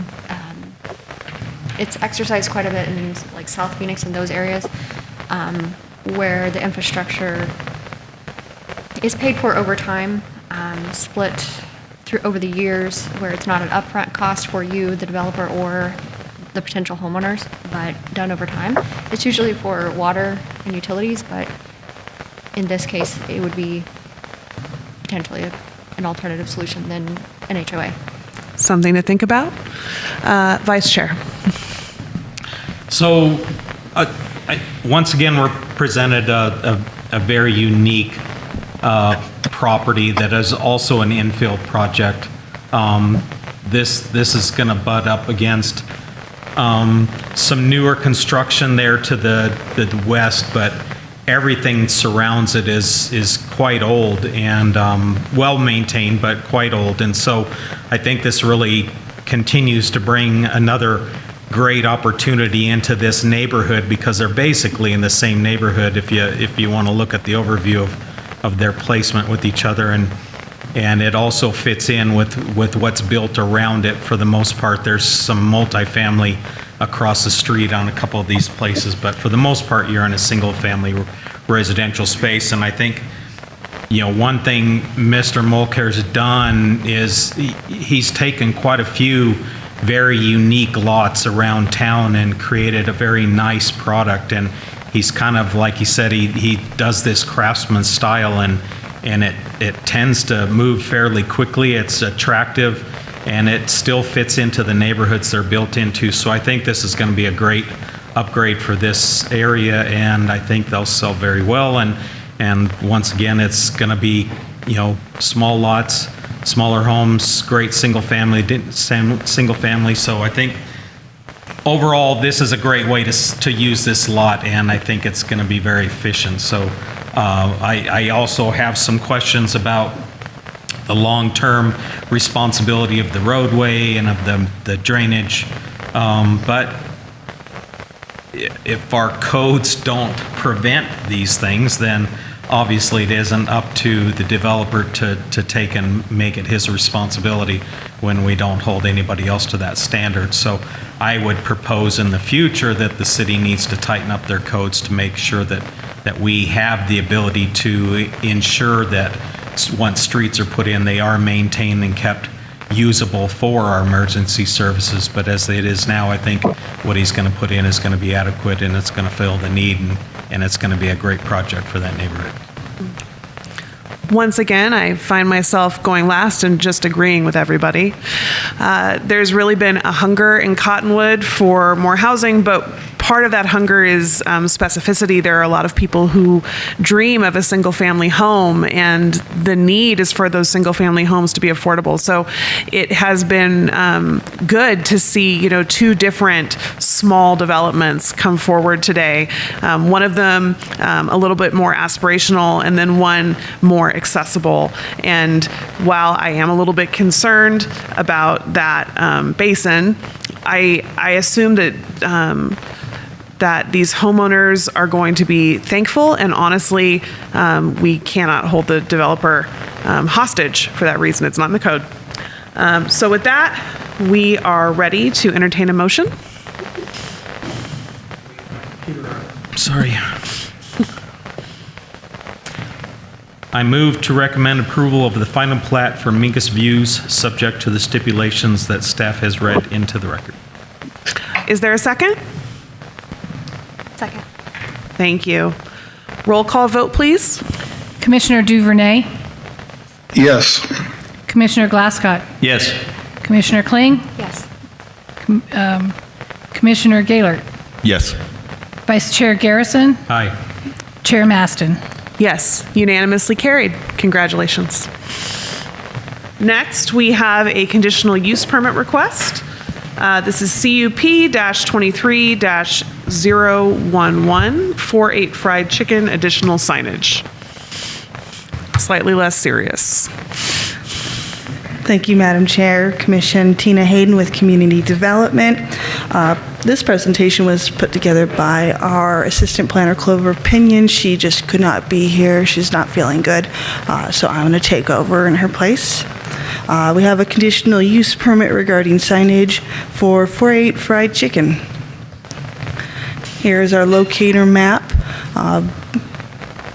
It's exercised quite a bit in like South Phoenix and those areas where the infrastructure is paid for over time, split through over the years, where it's not an upfront cost for you, the developer, or the potential homeowners, but done over time. It's usually for water and utilities, but in this case, it would be potentially an alternative solution than an HOA. Something to think about. Vice Chair. So, once again, we're presented a very unique property that is also an infill project. This is going to butt up against some newer construction there to the west, but everything surrounds it is quite old and well maintained, but quite old. And so I think this really continues to bring another great opportunity into this neighborhood, because they're basically in the same neighborhood if you want to look at the overview of their placement with each other. And and it also fits in with what's built around it. For the most part, there's some multifamily across the street on a couple of these places, but for the most part, you're in a single-family residential space. And I think, one thing Mr. Mulcair's done is he's taken quite a few very unique lots around town and created a very nice product. And he's kind of, like he said, he does this craftsman style, and it tends to move fairly quickly. It's attractive, and it still fits into the neighborhoods they're built into. So I think this is going to be a great upgrade for this area, and I think they'll sell very well. And once again, it's going to be, small lots, smaller homes, great single family. So I think overall, this is a great way to use this lot, and I think it's going to be very efficient. So I also have some questions about the long-term responsibility of the roadway and of the drainage. But if our codes don't prevent these things, then obviously it isn't up to the developer to take and make it his responsibility when we don't hold anybody else to that standard. So I would propose in the future that the city needs to tighten up their codes to make sure that we have the ability to ensure that once streets are put in, they are maintained and kept usable for our emergency services. But as it is now, I think what he's going to put in is going to be adequate, and it's going to fill the need, and it's going to be a great project for that neighborhood. Once again, I find myself going last and just agreeing with everybody. There's really been a hunger in Cottonwood for more housing, but part of that hunger is specificity. There are a lot of people who dream of a single-family home, and the need is for those single-family homes to be affordable. So it has been good to see, two different small developments come forward today. One of them a little bit more aspirational, and then one more accessible. And while I am a little bit concerned about that basin, I assume that these homeowners are going to be thankful, and honestly, we cannot hold the developer hostage for that reason. It's not in the code. So with that, we are ready to entertain a motion. Sorry. I move to recommend approval of the final plat for MINGUS Views, subject to the stipulations that staff has read into the record. Is there a second? Second. Thank you. Roll call vote, please. Commissioner Duvernay, Yes. Commissioner Glasscott, Yes. Commissioner Kling, Yes. Commissioner Gaylor, Yes. Vice Chair Garrison, Aye. Chair Maston. Yes, unanimously carried. Congratulations. Next, we have a conditional use permit request. This is CUP-23-011, 48 fried chicken, additional signage. Slightly less serious. Thank you, Madam Chair, Commission. Tina Hayden with Community Development. This presentation was put together by our Assistant Planner, Clover Pinion. She just could not be here. She's not feeling good, so I'm going to take over in her place. We have a conditional use permit regarding signage for 48 fried chicken. Here's our locator map.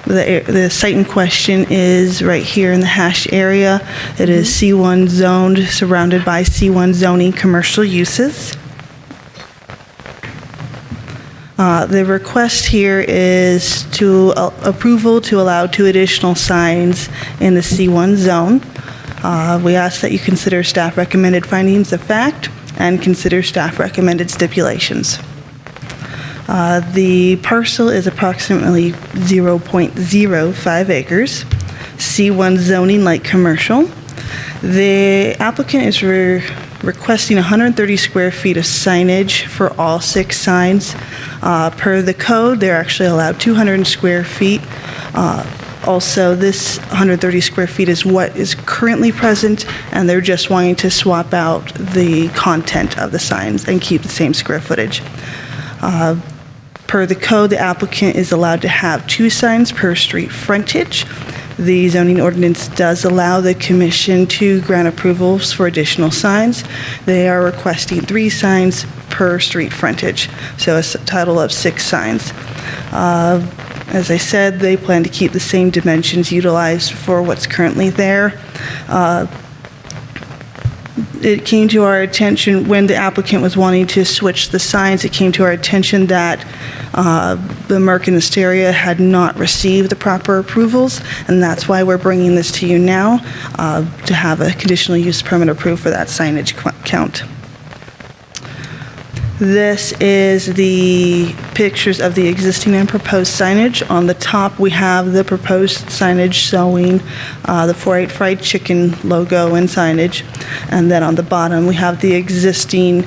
The site in question is right here in the hash area. It is C1 zoned, surrounded by C1 zoning commercial uses. The request here is to approval to allow 2 additional signs in the C1 zone. We ask that you consider staff recommended findings of fact and consider staff recommended stipulations. The parcel is approximately 0.05 acres, C1 zoning light commercial. The applicant is requesting 130 square feet of signage for all 6 signs. Per the code, they're actually allowed 200 square feet. Also, this 130 square feet is what is currently present, and they're just wanting to swap out the content of the signs and keep the same square footage. Per the code, the applicant is allowed to have 2 signs per street frontage. The zoning ordinance does allow the commission to grant approvals for additional signs. They are requesting 3 signs per street frontage, so a total of 6 signs. As I said, they plan to keep the same dimensions utilized for what's currently there. It came to our attention when the applicant was wanting to switch the signs, it came to our attention that the Merck and Asteria had not received the proper approvals, and that's why we're bringing this to you now to have a conditional use permit approved for that signage count. This is the pictures of the existing and proposed signage. On the top, we have the proposed signage showing the 4-8 Fried Chicken logo and signage. And then on the bottom, we have the existing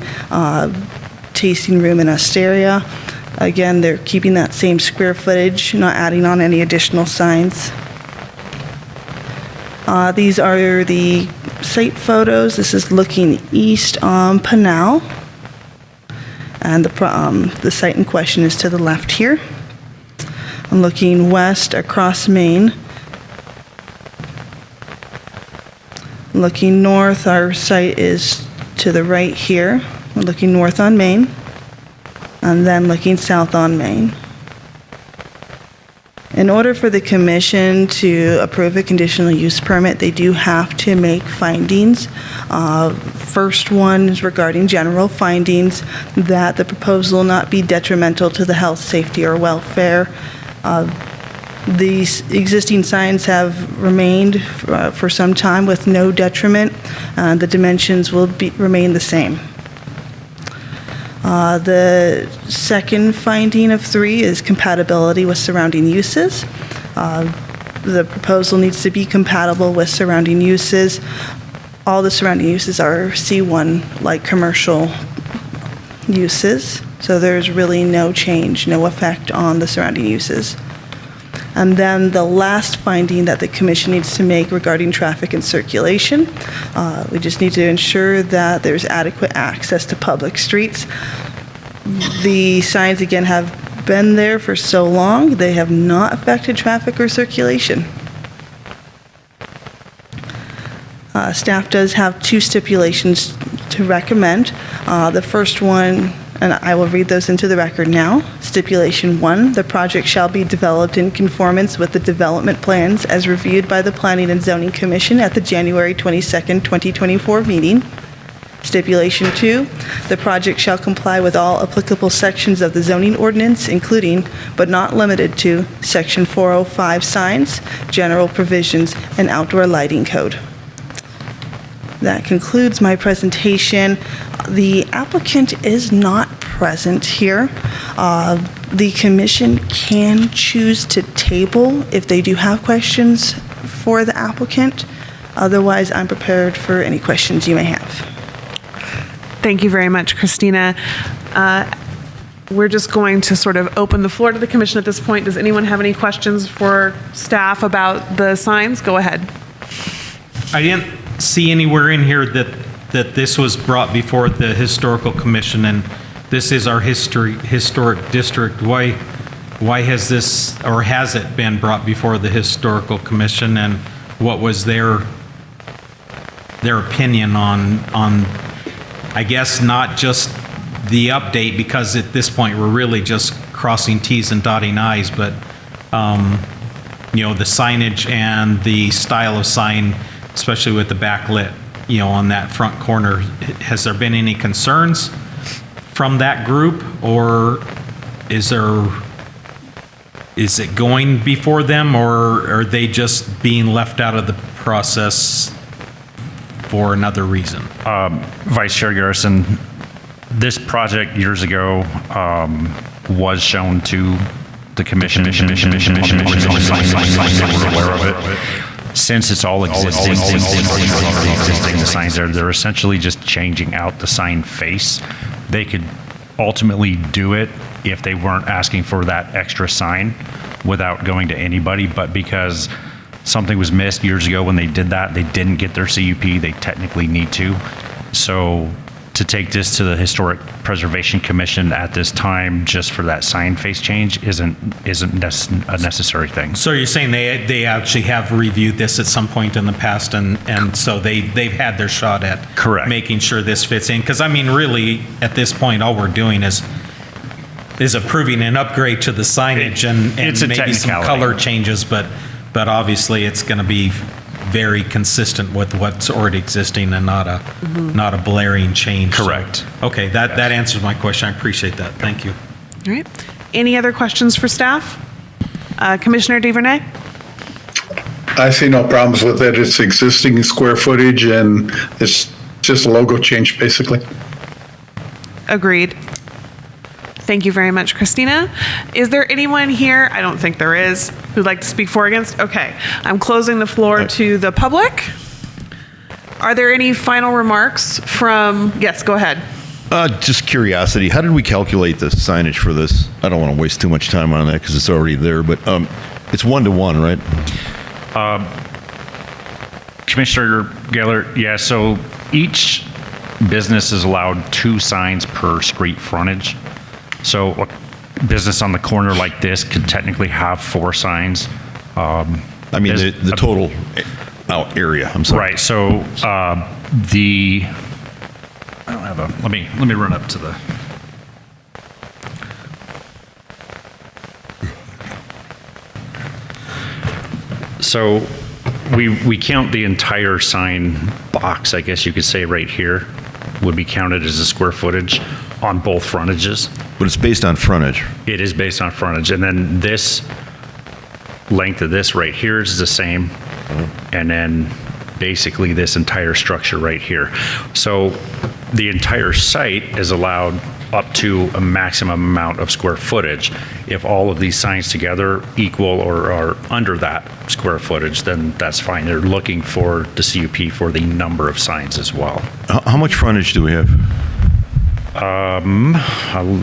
tasting room in Asteria. Again, they're keeping that same square footage, not adding on any additional signs. These are the site photos. This is looking east on Pinal. And the site in question is to the left here. I'm looking west across Main. Looking north, our site is to the right here. We're looking north on Main, and then looking south on Main. In order for the commission to approve a conditional use permit, they do have to make findings. First one is regarding general findings that the proposal will not be detrimental to the health, safety, or welfare. These existing signs have remained for some time with no detriment. The dimensions will remain the same. The second finding of 3 is compatibility with surrounding uses. The proposal needs to be compatible with surrounding uses. All the surrounding uses are C1 like commercial uses, so there's really no change, no effect on the surrounding uses. And then the last finding that the commission needs to make regarding traffic and circulation, we just need to ensure that there's adequate access to public streets. The signs, again, have been there for so long, they have not affected traffic or circulation. Staff does have 2 stipulations to recommend. The first one, and I will read those into the record now. Stipulation 1, the project shall be developed in conformance with the development plans as reviewed by the Planning and Zoning Commission at the January 22nd, 2024 meeting. Stipulation 2, the project shall comply with all applicable sections of the zoning ordinance, including, but not limited to, Section 405 signs, general provisions, and outdoor lighting code. That concludes my presentation. The applicant is not present here. The commission can choose to table if they do have questions for the applicant. Otherwise, I'm prepared for any questions you may have. Thank you very much, Christina. We're just going to sort of open the floor to the commission at this point. Does anyone have any questions for staff about the signs? Go ahead. I didn't see anywhere in here that this was brought before the historical commission, and this is our historic district. Why has this, or has it been brought before the historical commission, and what was their opinion on I guess not just the update, because at this point we're really just crossing T's and dotting I's, but the signage and the style of sign, especially with the backlit, on that front corner. Has there been any concerns from that group, or is it going before them, or are they just being left out of the process for another reason? Vice Chair Garrison, this project years ago was shown to the commission. We're aware of it. Since it's all existing, the signs they're essentially just changing out the sign face. They could ultimately do it if they weren't asking for that extra sign without going to anybody, but because something was missed years ago when they did that, they didn't get their CUP, they technically need to. So to to take this to the Historic Preservation Commission at this time, just for that sign face change, isn't a necessary thing. So you're saying they actually have reviewed this at some point in the past, and so they've had their shot at Correct. making sure this fits in? Because I mean, really, at this point, all we're doing is approving an upgrade to the signage and It's a maybe some technicality. color changes, but obviously it's going to be very consistent with what's already existing and not a blaring change. Correct. So, okay, that answers my question. I appreciate that. Thank you. All right. Any other questions for staff? Commissioner DuVernay? I see no problems with it. It's existing square footage and it's just a logo change, basically. Agreed. Thank you very much, Christina. Is there anyone here, I don't think there is, who'd like to speak for or against? Okay, I'm closing the floor to the public. Are there any final remarks from, yes, go ahead. Just curiosity, how did we calculate the signage for this? I don't want to waste too much time on that because it's already there, but it's 1-to-1, right? Commissioner Gaylor, yeah, so each business is allowed 2 signs per street frontage. So a business on the corner like this could technically have 4 signs. I mean, the total out area, I'm sorry. Right, so I don't have a, let me run up to the. So we count the entire sign box, I guess you could say, right here, would be counted as a square footage on both frontages. But it's based on frontage. It is based on frontage. And then this length of this right here is the same. And then basically this entire structure right here. So the entire site is allowed up to a maximum amount of square footage. If all of these signs together equal or are under that square footage, then that's fine. They're looking for the CUP for the number of signs as well. How much frontage do we have? I'll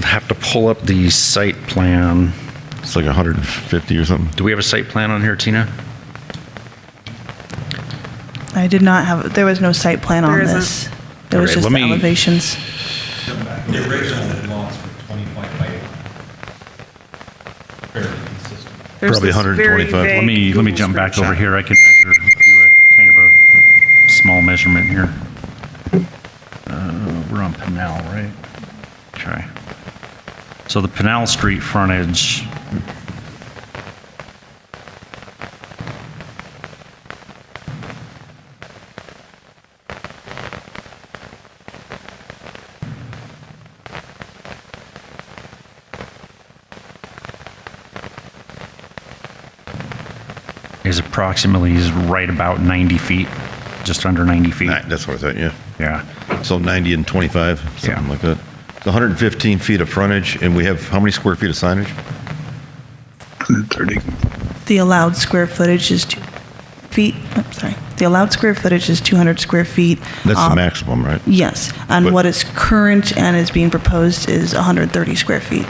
have to pull up the site plan. It's like 150 or something. Do we have a site plan on here, Tina? I did not have, there was no site plan on There isn't. this. There was Okay, just let the me- elevations. The original lots were 20.8. Fairly consistent. There's Probably this 125. very Let me vague jump Google back over screenshot. here. I can measure, do a kind of a small measurement here. We're on Pinal, right? Okay. So the Pinal Street frontage. Is right about 90 feet, just under 90 feet. That's what I thought, yeah. Yeah. So 90 and 25, something Yeah. like that. It's 115 feet of frontage, and we have how many square feet of signage? 130. The allowed square footage is 2 feet, sorry. The allowed square footage is 200 square feet. That's the maximum, right? Yes, and But- what is current and is being proposed is 130 square feet.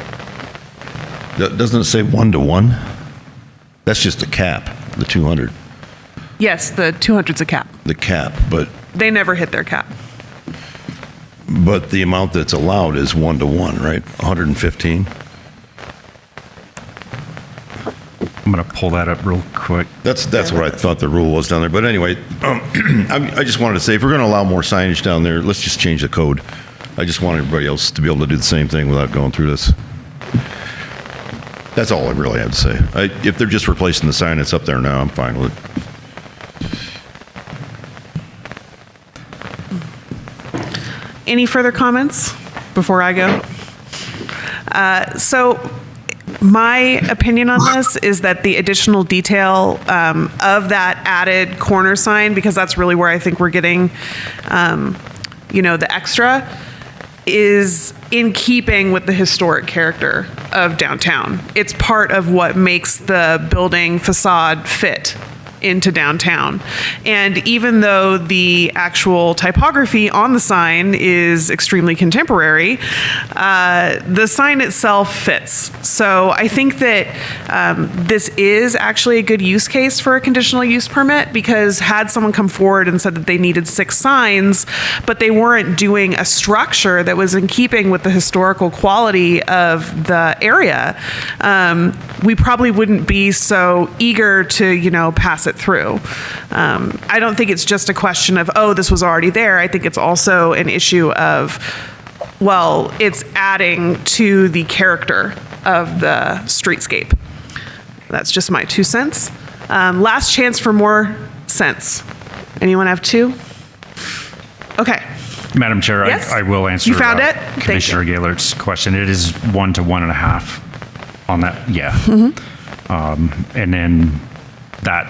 Doesn't it say 1-to-1? That's just the cap, the 200, Yes, the 200's a cap. the cap, but They never hit their cap. the amount that's allowed is 1-to-1, right? 115? I'm going to pull that up real quick. That's what I thought the rule was down there. But anyway, I just wanted to say, if we're going to allow more signage down there, let's just change the code. I just want everybody else to be able to do the same thing without going through this. That's all I really have to say. If they're just replacing the sign that's up there now, I'm fine with it. Any further comments before I go? So my opinion on this is that the additional detail of that added corner sign, because that's really where I think we're getting, the extra, is in keeping with the historic character of downtown. It's part of what makes the building facade fit into downtown. And even though the actual typography on the sign is extremely contemporary, the sign itself fits. So I think that this is actually a good use case for a conditional use permit, because had someone come forward and said that they needed 6 signs, but they weren't doing a structure that was in keeping with the historical quality of the area, we probably wouldn't be so eager to, pass it through. I don't think it's just a question of, oh, this was already there. I think it's also an issue of, well, it's adding to the character of the streetscape. That's just my 2 cents. Last chance for more cents. Anyone have 2? Okay. Madam Chair, Yes? I will answer You found it? Thank Commissioner Gaylord's question. It is 1 to 1.5 on that, yeah. And then that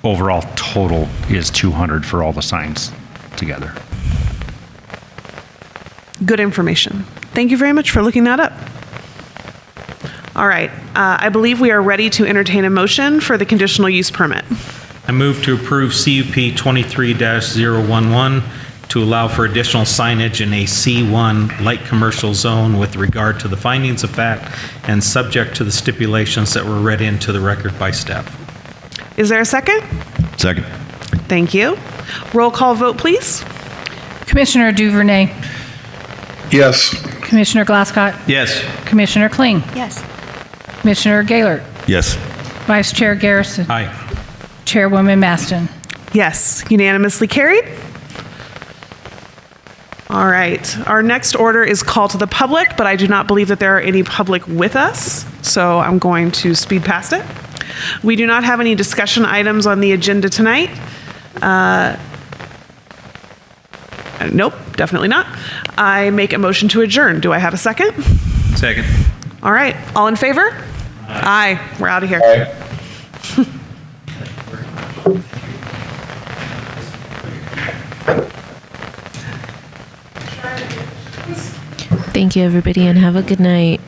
overall total is 200 for all the signs together. Good information. Thank you very much for looking that up. All right. I believe we are ready to entertain a motion for the conditional use permit. I move to approve CUP 23-011 to allow for additional signage in a C1 light commercial zone with regard to the findings of fact and subject to the stipulations that were read into the record by staff. Is there a second? Second. Thank you. Roll call vote, please. Commissioner Duvernay, Yes. Commissioner Glasscock, Yes. Commissioner Kling, Yes. Commissioner Gaylord, Yes. Vice Chair Garrison, Aye. Chairwoman Maston. Yes, unanimously carried. All right. Our next order is call to the public, but I do not believe that there are any public with us, so I'm going to speed past it. We do not have any discussion items on the agenda tonight. Nope, definitely not. I make a motion to adjourn. Do I have a second? Second. All right. All in favor? Aye. We're out of here. Thank you, everybody, and have a good night.